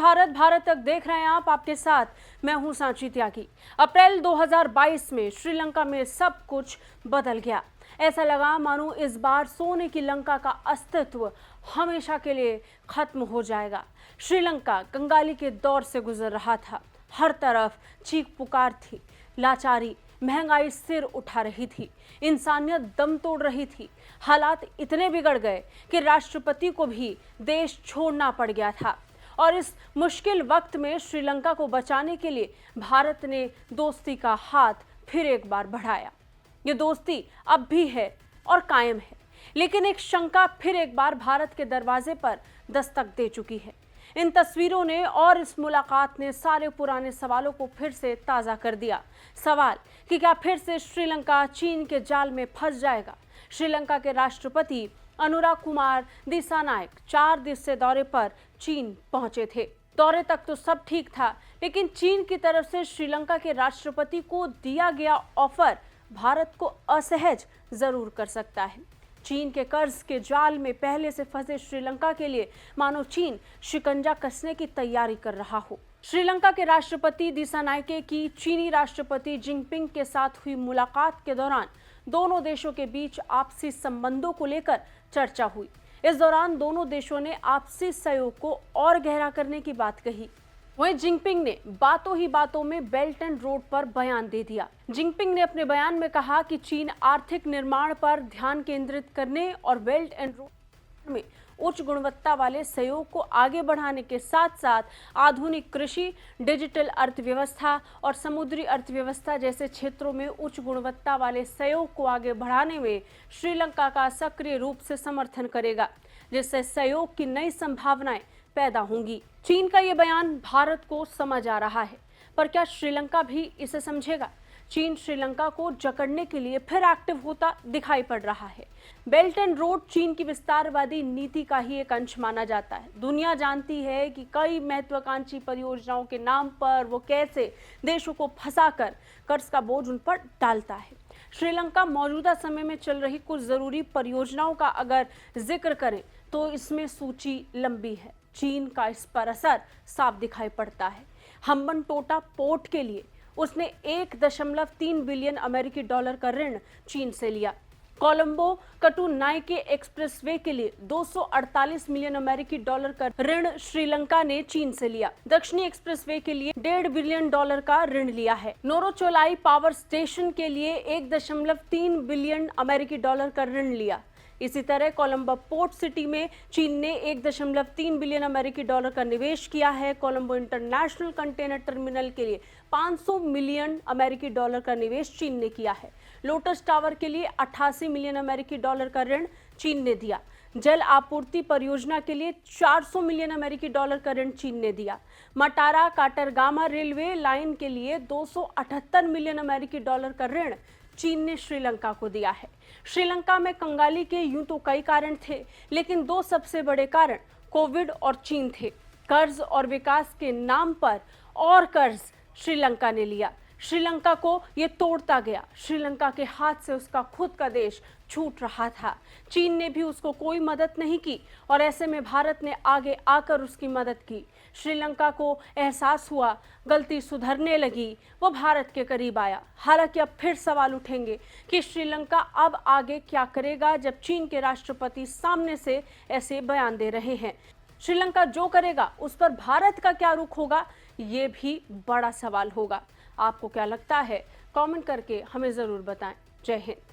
भारत भारत तक देख रहे हैं आप, आपके साथ मैं हूं सांची त्यागी। अप्रैल 2022 में श्रीलंका में सब कुछ बदल गया। ऐसा लगा मानो इस बार सोने की लंका का अस्तित्व हमेशा के लिए खत्म हो जाएगा। श्रीलंका कंगाली के दौर से गुजर रहा था। हर तरफ चीख पुकार थी, लाचारी, महंगाई सिर उठा रही थी, इंसानियत दम तोड़ रही थी। हालात इतने बिगड़ गए कि राष्ट्रपति को भी देश छोड़ना पड़ गया था। और इस मुश्किल वक्त में श्रीलंका को बचाने के लिए भारत ने दोस्ती का हाथ फिर एक बार बढ़ाया। ये दोस्ती अब भी है और कायम है, लेकिन एक शंका फिर एक बार भारत के दरवाजे पर दस्तक दे चुकी है। इन तस्वीरों ने और इस मुलाकात ने सारे पुराने सवालों को फिर से ताज़ा कर दिया। सवाल कि क्या फिर से श्रीलंका चीन के जाल में फंस जाएगा? श्रीलंका के राष्ट्रपति अनुराग कुमार दिसानायक 4 दिवसीय दौरे पर चीन पहुंचे थे। दौरे तक तो सब ठीक था, लेकिन चीन की तरफ से श्रीलंका के राष्ट्रपति को दिया गया ऑफर भारत को असहज जरूर कर सकता है। चीन के कर्ज के जाल में पहले से फंसे श्रीलंका के लिए मानो चीन शिकंजा कसने की तैयारी कर रहा हो। श्रीलंका के राष्ट्रपति दिसानायके की चीनी राष्ट्रपति जिनपिंग के साथ हुई मुलाकात के दौरान दोनों देशों के बीच आपसी संबंधों को लेकर चर्चा हुई। इस दौरान दोनों देशों ने आपसी सहयोग को और गहरा करने की बात कही। वहीं जिनपिंग ने बातों ही बातों में बेल्ट एंड रोड पर बयान दे दिया। जिनपिंग ने अपने बयान में कहा कि चीन आर्थिक निर्माण पर ध्यान केंद्रित करने और बेल्ट एंड रोड में उच्च गुणवत्ता वाले सहयोग को आगे बढ़ाने के साथ साथ आधुनिक कृषि, डिजिटल अर्थव्यवस्था और समुद्री अर्थव्यवस्था जैसे क्षेत्रों में उच्च गुणवत्ता वाले सहयोग को आगे बढ़ाने में श्रीलंका का सक्रिय रूप से समर्थन करेगा, जिससे सहयोग की नई संभावनाएं पैदा होंगी। चीन का ये बयान भारत को समझ आ रहा है, पर क्या श्रीलंका भी इसे समझेगा? चीन श्रीलंका को जकड़ने के लिए फिर एक्टिव होता दिखाई पड़ रहा है। बेल्ट एंड रोड चीन की विस्तारवादी नीति का ही एक अंश माना जाता है। दुनिया जानती है कि कई महत्वाकांक्षी परियोजनाओं के नाम पर वो कैसे देशों को फंसाकर कर्ज का बोझ उन पर डालता है। श्रीलंका मौजूदा समय में चल रही कुछ जरूरी परियोजनाओं का अगर जिक्र करें तो इसमें सूची लंबी है। चीन का इस पर असर साफ दिखाई पड़ता है। हम्बनटोटा पोर्ट के लिए उसने 1.3 बिलियन अमेरिकी डॉलर का ऋण चीन से लिया। कोलंबो कटुनाइके एक्सप्रेसवे के लिए 248 मिलियन अमेरिकी डॉलर का ऋण श्रीलंका ने चीन से लिया। दक्षिणी एक्सप्रेसवे के लिए 1.5 बिलियन डॉलर का ऋण लिया है। नोरोचोलाई पावर स्टेशन के लिए 1.3 बिलियन अमेरिकी डॉलर का ऋण लिया। इसी तरह कोलंबो पोर्ट सिटी में चीन ने 1.3 बिलियन अमेरिकी डॉलर का निवेश किया है। कोलंबो इंटरनेशनल कंटेनर टर्मिनल के लिए 500 मिलियन अमेरिकी डॉलर का निवेश चीन ने किया है। लोटस टावर के लिए 88 मिलियन अमेरिकी डॉलर का ऋण चीन ने दिया। जल आपूर्ति परियोजना के लिए 400 मिलियन अमेरिकी डॉलर का ऋण चीन ने दिया। मटारा काटरगामा रेलवे लाइन के लिए 278 मिलियन अमेरिकी डॉलर का ऋण चीन ने श्रीलंका को दिया है। श्रीलंका में कंगाली के यूं तो कई कारण थे, लेकिन 2 सबसे बड़े कारण कोविड और चीन थे। कर्ज और विकास के नाम पर और कर्ज श्रीलंका ने लिया। श्रीलंका को ये तोड़ता गया। श्रीलंका के हाथ से उसका खुद का देश छूट रहा था। चीन ने भी उसको कोई मदद नहीं की और ऐसे में भारत ने आगे आकर उसकी मदद की। श्रीलंका को एहसास हुआ, गलती सुधरने लगी, वो भारत के करीब आया। हालांकि अब फिर सवाल उठेंगे कि श्रीलंका अब आगे क्या करेगा, जब चीन के राष्ट्रपति सामने से ऐसे बयान दे रहे हैं। श्रीलंका जो करेगा उस पर भारत का क्या रुख होगा, ये भी बड़ा सवाल होगा। आपको क्या लगता है? कमेंट करके हमें ज़रूर बताएं। जय हिंद।